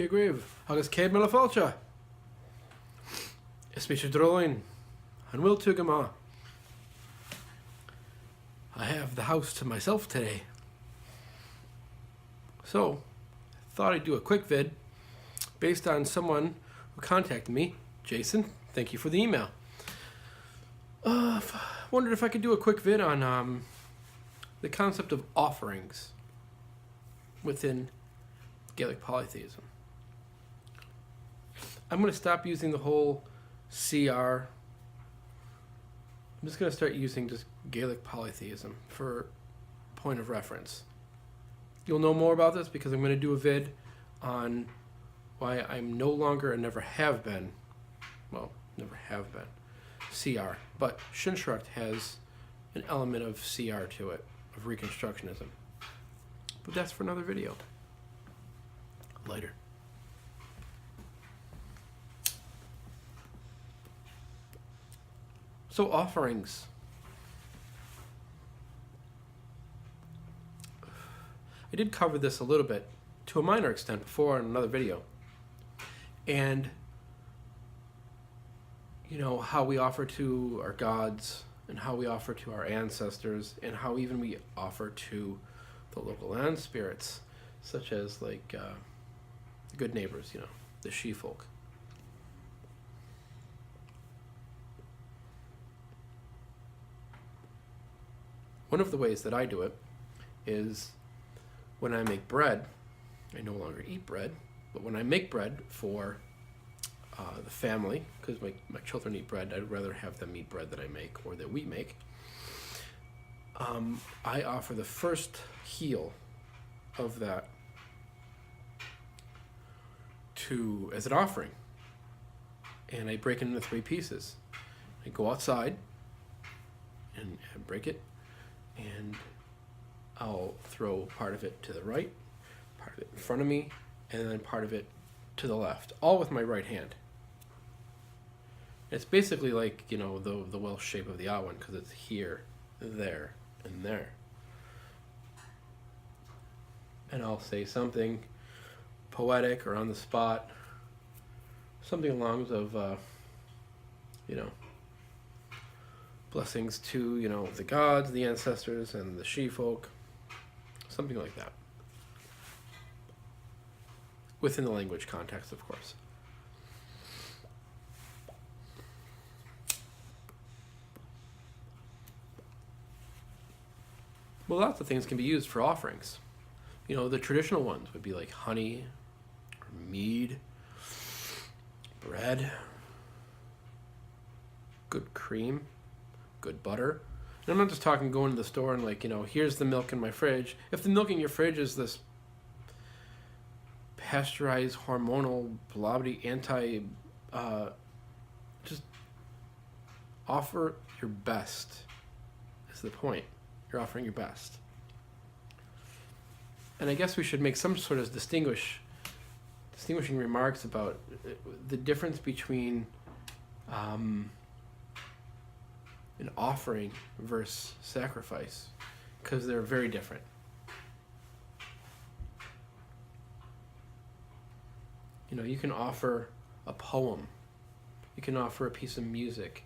Grave, agus céad mile fáilte. Is Mr. Drolling, and will to Gama. I have the house to myself today. So, I thought I'd do a quick vid based on someone who contacted me. Jason, thank you for the email. Wondered if I could do a quick vid on the concept of offerings within Gaelic polytheism. I'm going to stop using the whole CR. I'm just going to start using just Gaelic polytheism for point of reference. You'll know more about this because I'm going to do a vid on why I'm no longer and never have been CR, but Shinshrucht has an element of CR to it, of Reconstructionism. But that's for another video. Later. So offerings. I did cover this a little bit, to a minor extent, before in another video. And, you know, how we offer to our gods, and how we offer to our ancestors, and how even we offer to the local land spirits, such as like the good neighbors, you know, the she-folk. One of the ways that I do it is when I make bread. I no longer eat bread, but when I make bread for the family, because my children eat bread, I'd rather have them eat bread that I make or that we make. I offer the first heel of that as an offering, and I break it into 3 pieces. I go outside and break it, and I'll throw part of it to the right, part of it in front of me, and then part of it to the left, all with my right hand. It's basically like, you know, the Welsh shape of the Awen, because it's here, there, and there. And I'll say something poetic or on the spot, something along of, you know, blessings to, you know, the gods, the ancestors, and the she-folk, something like that. Within the language context, of course. Well, lots of things can be used for offerings. You know, the traditional ones would be like honey, or mead, bread, good cream, good butter. And I'm not just talking going to the store and like, you know, here's the milk in my fridge. If the milk in your fridge is this pasteurized, hormonal, blobbity, just offer your best is the point. You're offering your best. And I guess we should make some sort of distinguishing remarks about the difference between an offering versus sacrifice, because they're very different. You know, you can offer a poem, you can offer a piece of music,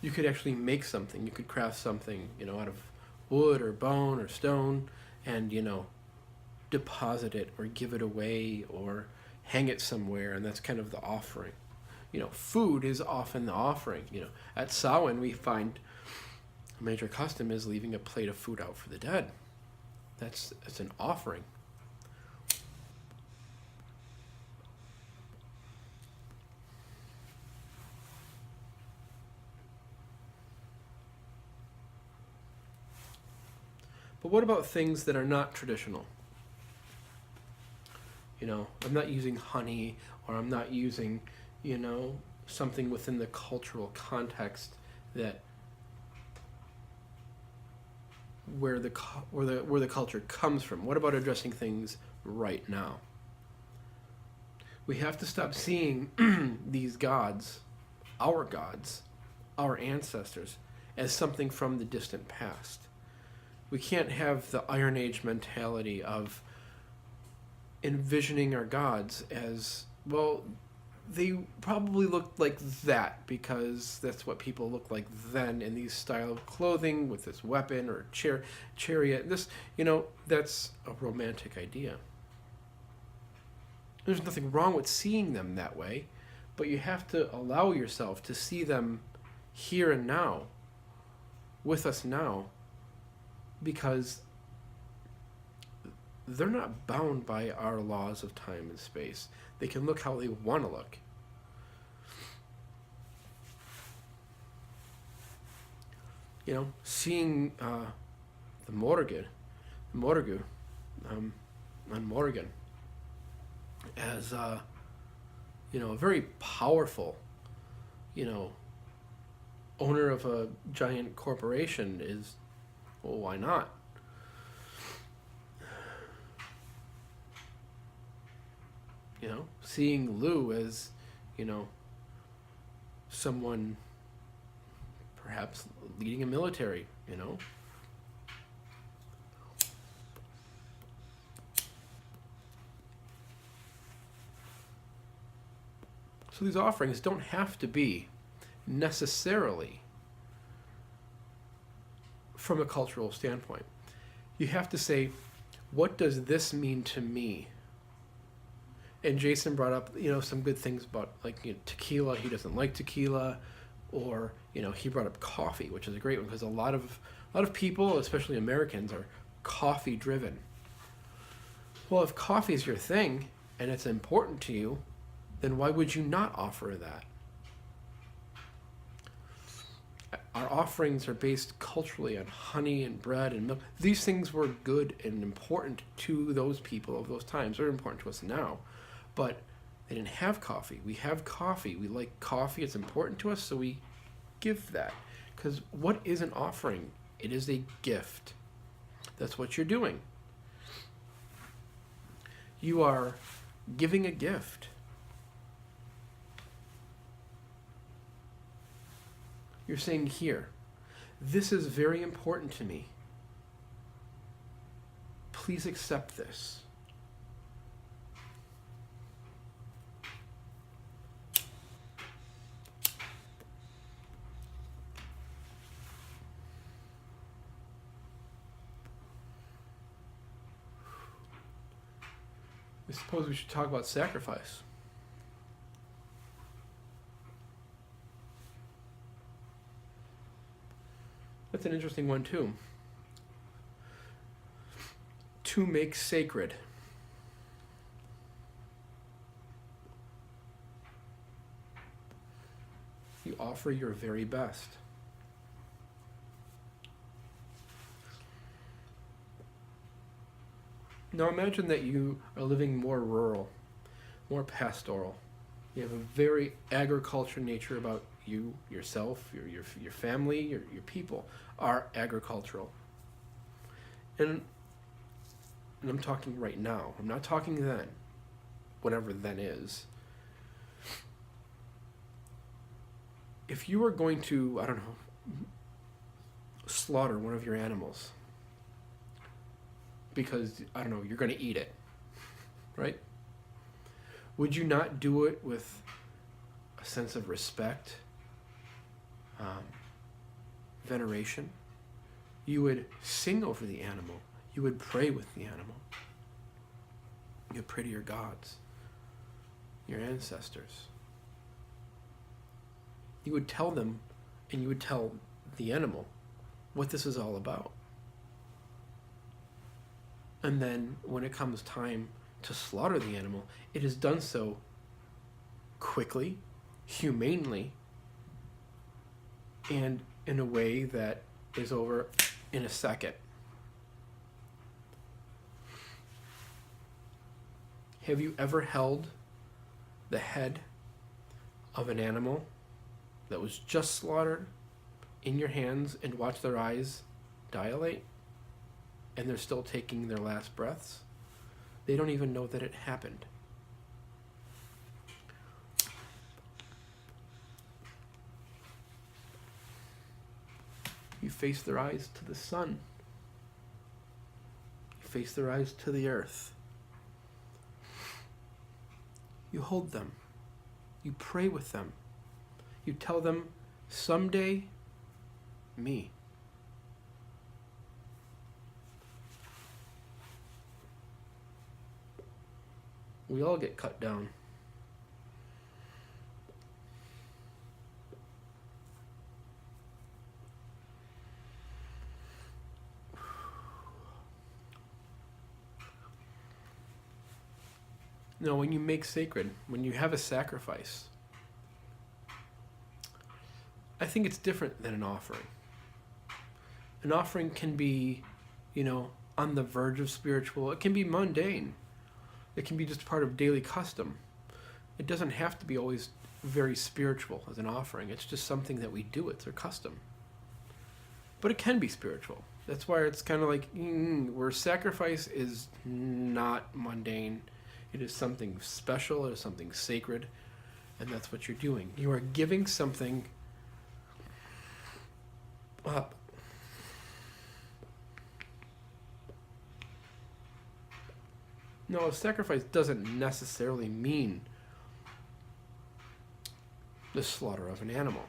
you could actually make something, you could craft something, you know, out of wood or bone or stone, and, you know, deposit it or give it away or hang it somewhere, and that's kind of the offering. You know, food is often the offering. You know, at Samhain we find a major custom is leaving a plate of food out for the dead. That's an offering. But what about things that are not traditional? You know, I'm not using honey, or I'm not using, you know, something within the cultural context that where the culture comes from. What about addressing things right now? We have to stop seeing these gods, our ancestors, as something from the distant past. We can't have the Iron Age mentality of envisioning our gods as, well, they probably looked like that because that's what people looked like then in these style of clothing with this weapon or chariot. This, that's a romantic idea. There's nothing wrong with seeing them that way, but you have to allow yourself to see them here and now, with us now, because they're not bound by our laws of time and space. They can look how they want to look. Seeing the Morrigan, on Morrigan, as a very powerful, owner of a giant corporation is, well, why not? Seeing Lou as, someone perhaps leading a military, So these offerings don't have to be necessarily from a cultural standpoint. You have to say, what does this mean to me? And Jason brought up, some good things about tequila. He doesn't like tequila, or he brought up coffee, which is a great one because a lot of people, especially Americans, are coffee driven. Well, if coffee is your thing and it's important to you, then why would you not offer that? Our offerings are based culturally on honey and bread and milk. These things were good and important to those people of those times. They're important to us now. But they didn't have coffee. We have coffee. We like coffee. It's important to us, so we give that. Because what is an offering? It is a gift. That's what you're doing. You are giving a gift. You're saying, here, this is very important to me. Please accept this. I suppose we should talk about sacrifice. That's an interesting one too. To make sacred. You offer your very best. Now imagine that you are living more rural, more pastoral. You have a very agricultural nature about you, yourself, your family, your people are agricultural. And I'm talking right now. I'm not talking then, whatever then is. If you were going to, slaughter one of your animals, because, you're going to eat it, right? Would you not do it with a sense of respect, veneration? You would sing over the animal. You would pray with the animal. You would pray to your gods, your ancestors. You would tell them, and you would tell the animal what this is all about. And then when it comes time to slaughter the animal, it is done so quickly, humanely, and in a way that is over in a second. Have you ever held the head of an animal that was just slaughtered in your hands and watched their eyes dilate? And they're still taking their last breaths? They don't even know that it happened. You face their eyes to the sun. You face their eyes to the earth. You hold them. You pray with them. You tell them, someday, me. We all get cut down. No, when you make sacred, when you have a sacrifice, I think it's different than an offering. An offering can be, on the verge of spiritual. It can be mundane. It can be just part of daily custom. It doesn't have to be always very spiritual as an offering. It's just something that we do. It's our custom. But it can be spiritual. That's why it's kind of like where sacrifice is not mundane. It is something special. It is something sacred. And that's what you're doing. You are giving something up. No, a sacrifice doesn't necessarily mean the slaughter of an animal.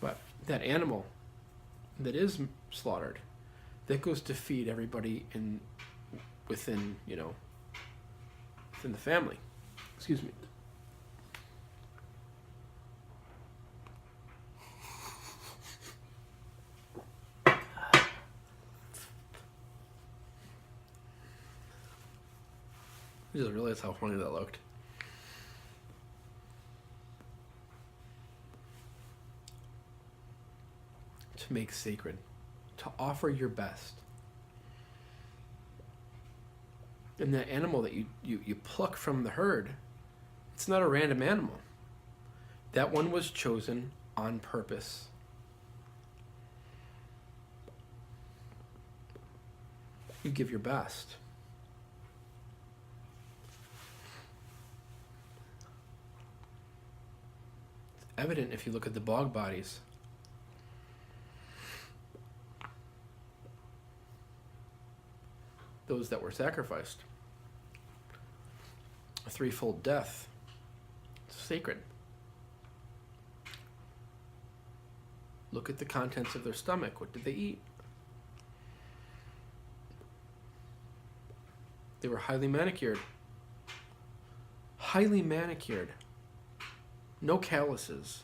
But that animal that is slaughtered, that goes to feed everybody within the family. Excuse me. I just realized how funny that looked. To make sacred. To offer your best. And that animal that you pluck from the herd, it's not a random animal. That one was chosen on purpose. You give your best. Evident if you look at the bog bodies. Those that were sacrificed. A threefold death. It's sacred. Look at the contents of their stomach. What did they eat? They were highly manicured. Highly manicured. No calluses.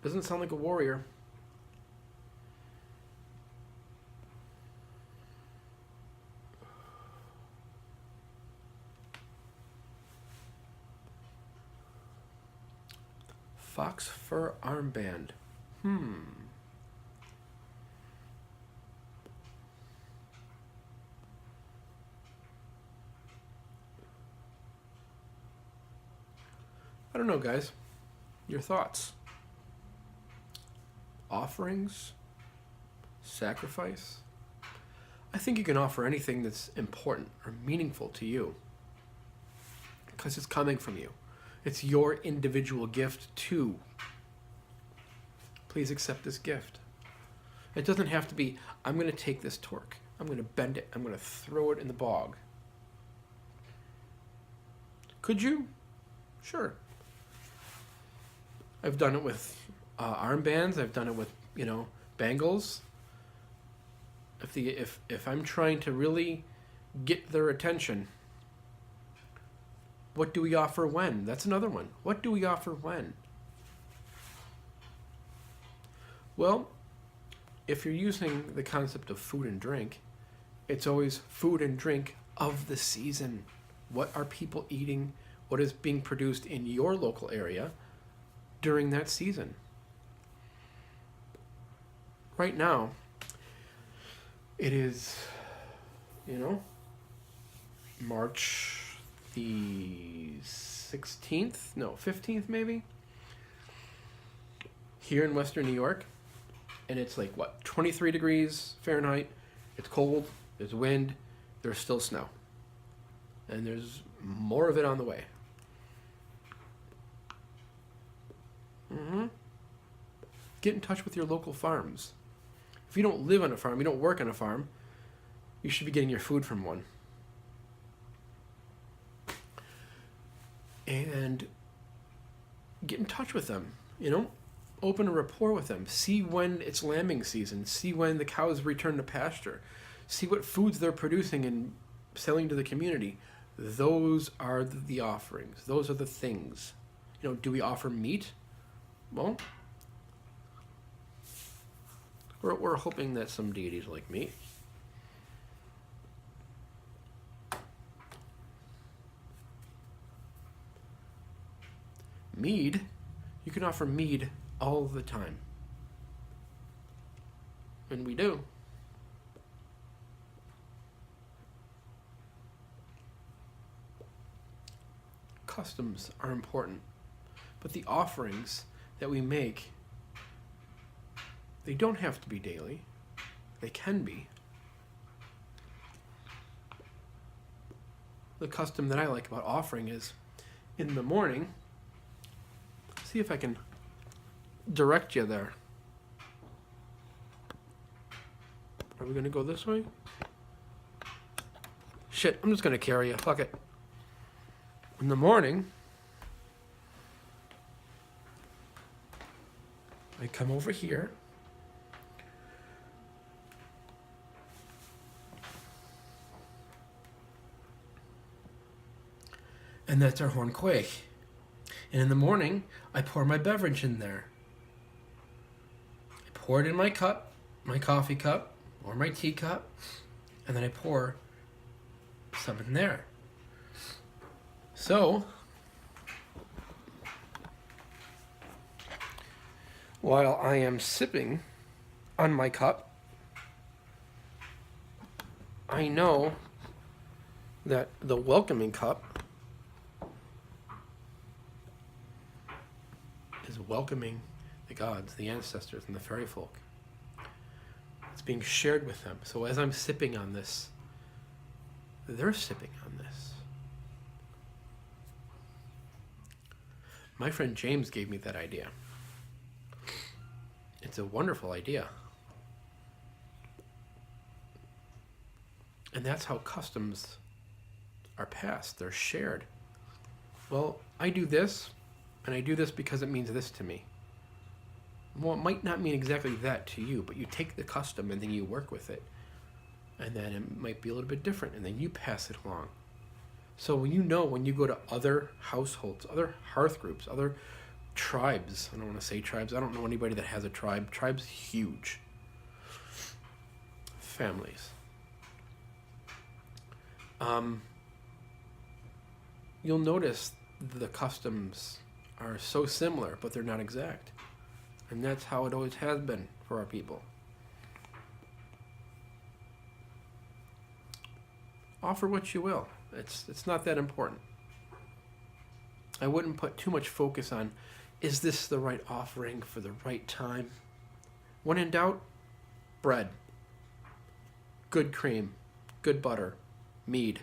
Doesn't sound like a warrior. Fox fur armband. I don't know, guys. Your thoughts? Offerings? Sacrifice? I think you can offer anything that's important or meaningful to you because it's coming from you. It's your individual gift too. Please accept this gift. It doesn't have to be, I'm going to take this torque. I'm going to bend it. I'm going to throw it in the bog. Could you? Sure. I've done it with armbands. I've done it with, bangles. If I'm trying to really get their attention, what do we offer when? That's another one. What do we offer when? Well, if you're using the concept of food and drink, it's always food and drink of the season. What are people eating? What is being produced in your local area during that season? Right now, it is, March the 16th? No, 15th maybe? Here in Western New York. And it's 23 degrees Fahrenheit. It's cold. There's wind. There's still snow. And there's more of it on the way. Get in touch with your local farms. If you don't live on a farm, you don't work on a farm, you should be getting your food from one. And get in touch with them, open a rapport with them. See when it's lambing season. See when the cows return to pasture. See what foods they're producing and selling to the community. Those are the offerings. Those are the things. Do we offer meat? Well, we're hoping that some deities like meat. Mead, you can offer mead all the time. And we do. Customs are important, but the offerings that we make, they don't have to be daily. They can be. The custom that I like about offering is in the morning. See if I can direct you there. Are we going to go this way? Shit, I'm just going to carry you. Fuck it. In the morning, I come over here. And that's our horn quake. And in the morning, I pour my beverage in there. I pour it in my cup, my coffee cup, or my tea cup, and then I pour some in there. So, while I am sipping on my cup, I know that the welcoming cup is welcoming the gods, the ancestors, and the fairy folk. It's being shared with them. So as I'm sipping on this, they're sipping on this. My friend James gave me that idea. It's a wonderful idea. And that's how customs are passed. They're shared. Well, I do this, and I do this because it means this to me. Well, it might not mean exactly that to you, but you take the custom and then you work with it. And then it might be a little bit different, and then you pass it along. So when you go to other households, other hearth groups, other tribes, I don't want to say tribes, I don't know anybody that has a tribe. Tribe's huge. Families. You'll notice the customs are so similar, but they're not exact. And that's how it always has been for our people. Offer what you will. It's not that important. I wouldn't put too much focus on, is this the right offering for the right time? When in doubt, bread, good cream, good butter, mead.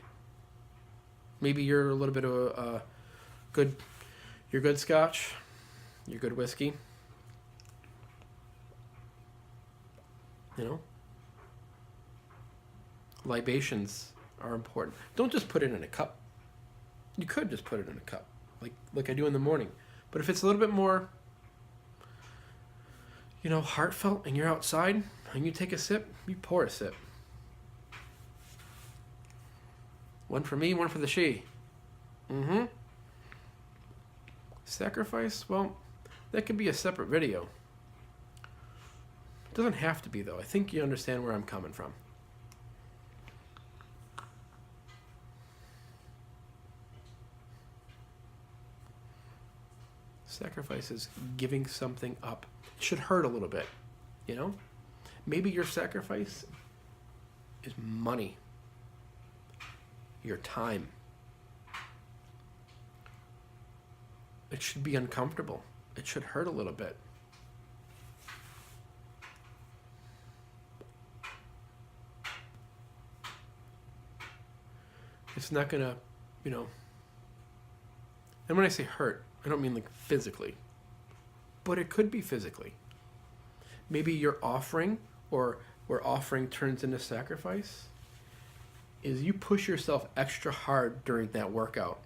Maybe you're a little bit of your good scotch, your good whiskey. Libations are important. Don't just put it in a cup. You could just put it in a cup, like I do in the morning. But if it's a little bit more, heartfelt, and you're outside and you take a sip, you pour a sip. One for me, one for the she. Sacrifice? Well, that could be a separate video. It doesn't have to be, though. I think you understand where I'm coming from. Sacrifice is giving something up. It should hurt a little bit, Maybe your sacrifice is money, your time. It should be uncomfortable. It should hurt a little bit. It's not gonna, and when I say hurt, I don't mean like physically, but it could be physically. Maybe your offering or where offering turns into sacrifice, is you push yourself extra hard during that workout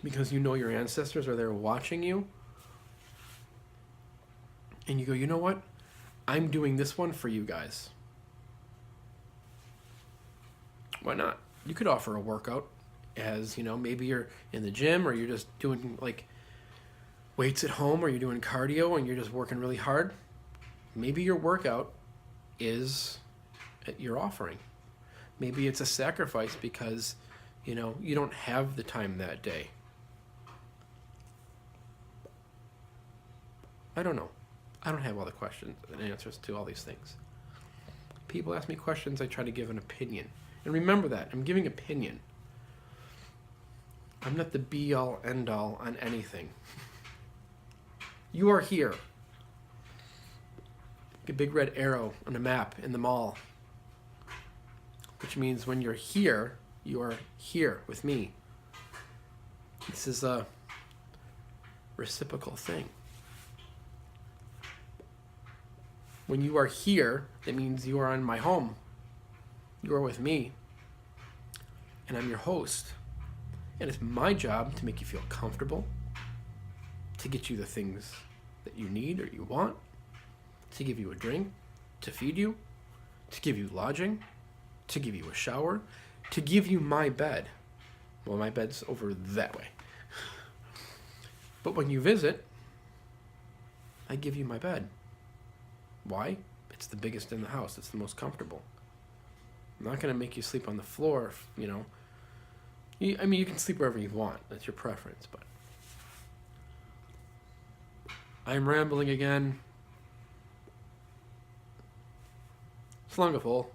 because you know your ancestors are there watching you. And you go, you know what? I'm doing this one for you guys. Why not? You could offer a workout as, maybe you're in the gym or you're just doing like weights at home or you're doing cardio and you're just working really hard. Maybe your workout is your offering. Maybe it's a sacrifice because, you don't have the time that day. I don't know. I don't have all the questions and answers to all these things. People ask me questions, I try to give an opinion. And remember that, I'm giving opinion. I'm not the be-all, end-all on anything. You are here. A big red arrow on a map in the mall. Which means when you're here, you are here with me. This is a reciprocal thing. When you are here, that means you are in my home. You are with me. And I'm your host. And it's my job to make you feel comfortable, to get you the things that you need or you want, to give you a drink, to feed you, to give you lodging, to give you a shower, to give you my bed. Well, my bed's over that way. But when you visit, I give you my bed. Why? It's the biggest in the house. It's the most comfortable. I'm not going to make you sleep on the floor, you can sleep wherever you want. That's your preference, but I'm rambling again. Slungaful.